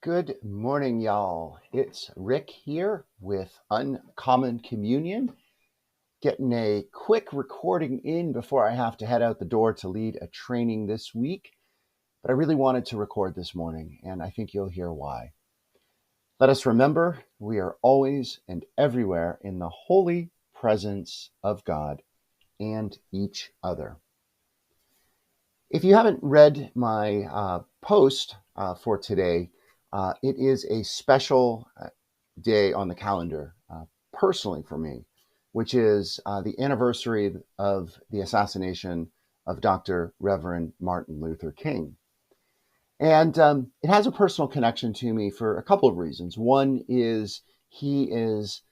Good morning, y'all. It's Rick here with Uncommon Communion, getting a quick recording in before I have to head out the door to lead a training this week. But I really wanted to record this morning, and I think you'll hear why. Let us remember we are always and everywhere in the holy presence of God and each other. If you haven't read my post for today, it is a special day on the calendar, personally for me, which is the anniversary of the assassination of Dr. Reverend Martin Luther King. And it has a personal connection to me for a couple of reasons. One is he is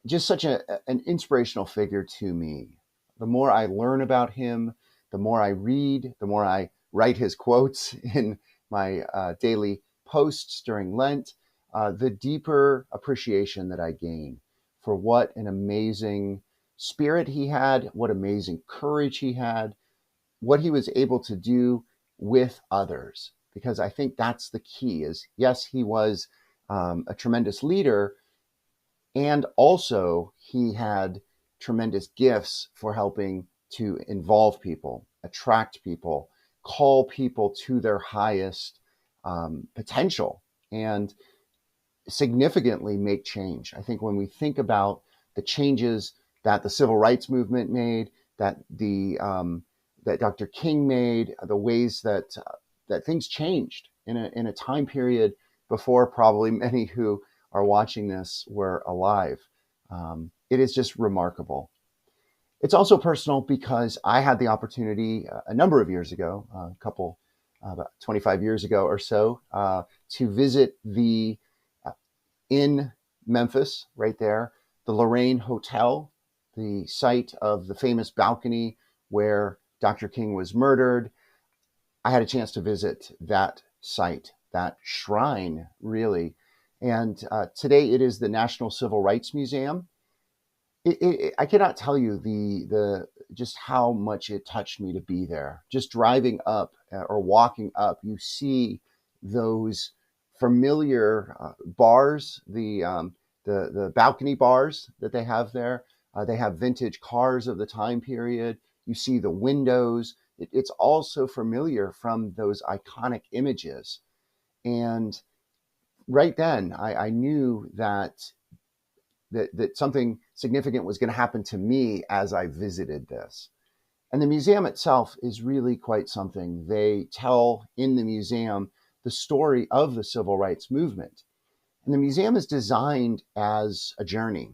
just such an inspirational figure to me. The more I learn about him, the more I read, the more I write his quotes in my daily posts during Lent, the deeper appreciation that I gain for what an amazing spirit he had, what amazing courage he had, what he was able to do with others. Because I think that's the key is, yes, he was a tremendous leader, and also, he had tremendous gifts for helping to involve people, attract people, call people to their highest potential, and significantly make change. I think when we think about the changes that the civil rights movement made, that Dr. King made, the ways that things changed in a time period before probably many who are watching this were alive. It is just remarkable. It's also personal because I had the opportunity a number of years ago, about 25 years ago or so, to visit the in Memphis, right there, the Lorraine Hotel, the site of the famous balcony where Dr. King was murdered. I had a chance to visit that site, that shrine, really. And today it is the National Civil Rights Museum. I cannot tell you the just how much it touched me to be there. Just driving up or walking up, you see those familiar bars, the balcony bars that they have there. They have vintage cars of the time period. You see the windows. It's all so familiar from those iconic images. And right then, I knew that something significant was going to happen to me as I visited this. And the museum itself is really quite something. They tell in the museum the story of the civil rights movement. And the museum is designed as a journey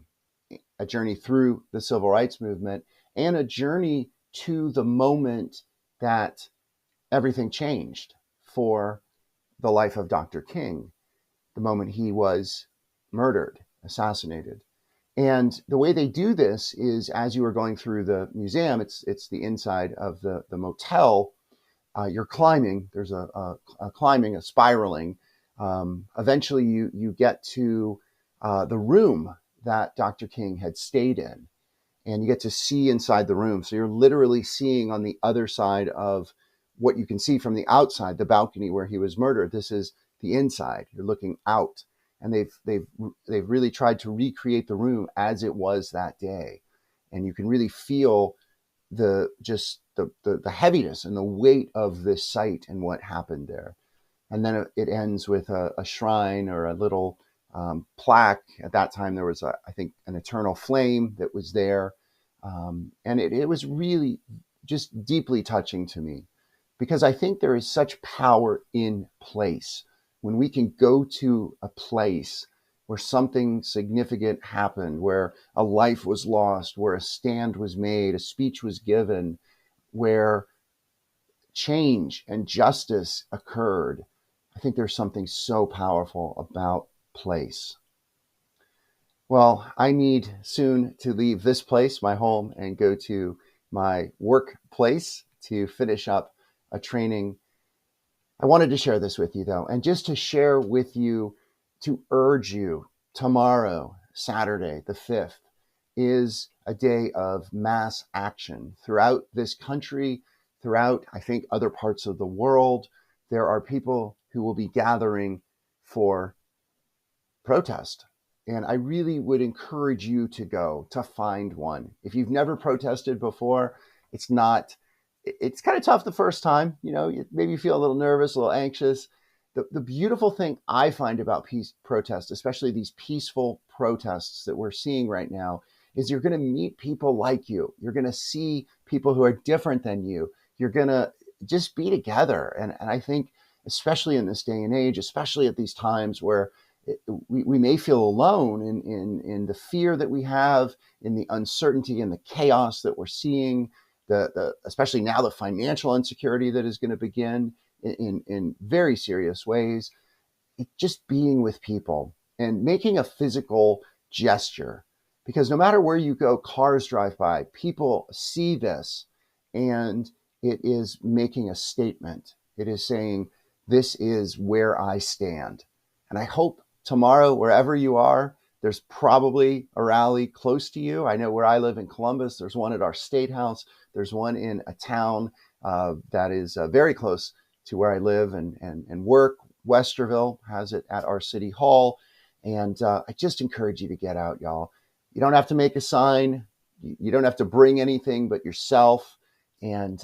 through the civil rights movement and a journey to the moment that everything changed for the life of Dr. King, the moment he was murdered, assassinated. And the way they do this is as you are going through the museum, it's the inside of the motel. You're climbing. There's a climbing, a spiraling. Eventually, you get to the room that Dr. King had stayed in, and you get to see inside the room. So you're literally seeing on the other side of what you can see from the outside, the balcony where he was murdered. This is the inside. You're looking out, and they've really tried to recreate the room as it was that day, and you can really feel the heaviness and the weight of this site and what happened there. And then it ends with a shrine or a little plaque. At that time, there was, I think, an eternal flame that was there. And it was really just deeply touching to me because I think there is such power in place. When we can go to a place where something significant happened, where a life was lost, where a stand was made, a speech was given, where change and justice occurred, I think there's something so powerful about place. Well, I need soon to leave this place, my home, and go to my workplace to finish up a training. I wanted to share this with you, though, and just to share with you, to urge you, tomorrow, Saturday, the 5th, is a day of mass action throughout this country, throughout, I think, other parts of the world. There are people who will be gathering for protest. And I really would encourage you to go to find one. If you've never protested before, it's not, it's kind of tough the first time. You know, maybe you feel a little nervous, a little anxious. The beautiful thing I find about peace protests, especially these peaceful protests that we're seeing right now, is you're going to meet people like you. You're going to see people who are different than you. You're going to just be together. And I think, especially in this day and age, especially at these times where we may feel alone in the fear that we have, in the uncertainty and the chaos that we're seeing, especially now the financial insecurity that is going to begin in very serious ways. Just being with people and making a physical gesture, because no matter where you go, cars drive by, people see this, and it is making a statement. It is saying, this is where I stand. And I hope tomorrow, wherever you are, there's probably a rally close to you. I know where I live in Columbus, there's one at our state house. There's one in a town that is very close to where I live and work. Westerville has it at our city hall. And I just encourage you to get out, y'all. You don't have to make a sign. You don't have to bring anything but yourself, and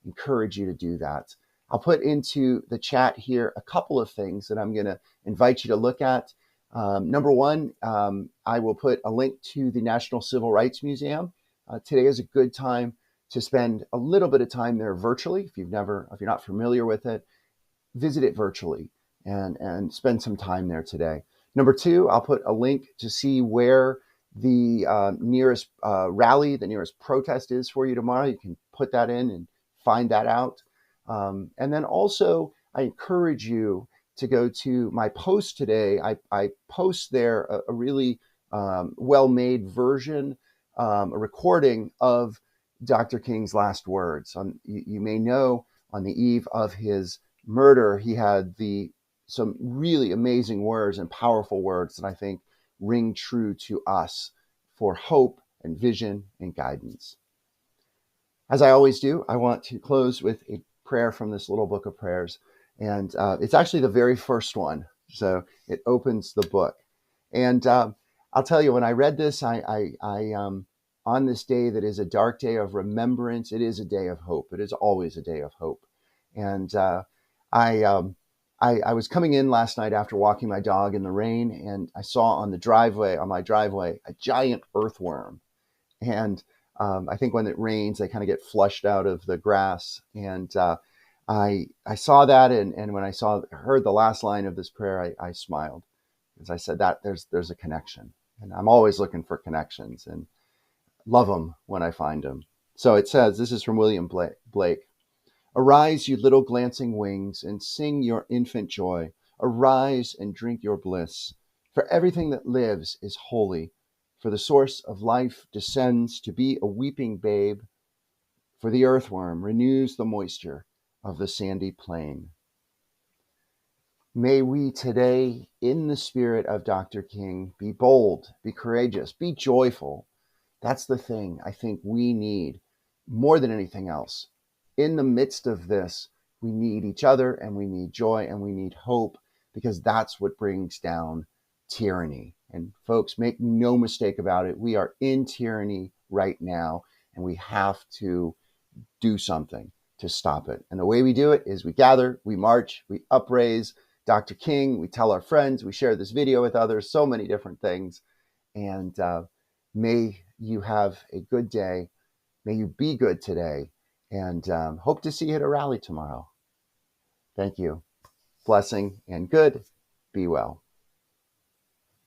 encourage you to do that. I'll put into the chat here a couple of things that I'm going to invite you to look at. Number one, I will put a link to the National Civil Rights Museum. Today is a good time to spend a little bit of time there virtually. If you're not familiar with it, visit it virtually and spend some time there today. Number two, I'll put a link to see where the nearest rally, the nearest protest is for you tomorrow. You can put that in and find that out. And then also, I encourage you to go to my post today. I post there a really well-made version, a recording of Dr. King's last words. You may know on the eve of his murder, he had some really amazing words and powerful words that I think ring true to us for hope and vision and guidance. As I always do, I want to close with a prayer from this little book of prayers. And it's actually the very first one. So it opens the book. And I'll tell you, when I read this, I on this day that is a dark day of remembrance, it is a day of hope. It is always a day of hope. And I was coming in last night after walking my dog in the rain, and I saw on my driveway, a giant earthworm. And I think when it rains, they kind of get flushed out of the grass. And I saw that, and when I heard the last line of this prayer, I smiled, because I said that there's a connection, and I'm always looking for connections and love them when I find them. So it says, this is from William Blake. Arise, you little glancing wings, and sing your infant joy. Arise and drink your bliss. For everything that lives is holy. For the source of life descends to be a weeping babe. For the earthworm renews the moisture of the sandy plain. May we today, in the spirit of Dr. King, be bold, be courageous, be joyful. That's the thing I think we need more than anything else. In the midst of this, we need each other, and we need joy, and we need hope, because that's what brings down tyranny. And folks, make no mistake about it. We are in tyranny right now, and we have to do something to stop it. And the way we do it is we gather, we march, we upraise Dr. King, we tell our friends, we share this video with others, so many different things. And may you have a good day. May you be good today. And hope to see you at a rally tomorrow. Thank you. Blessing and good. Be well.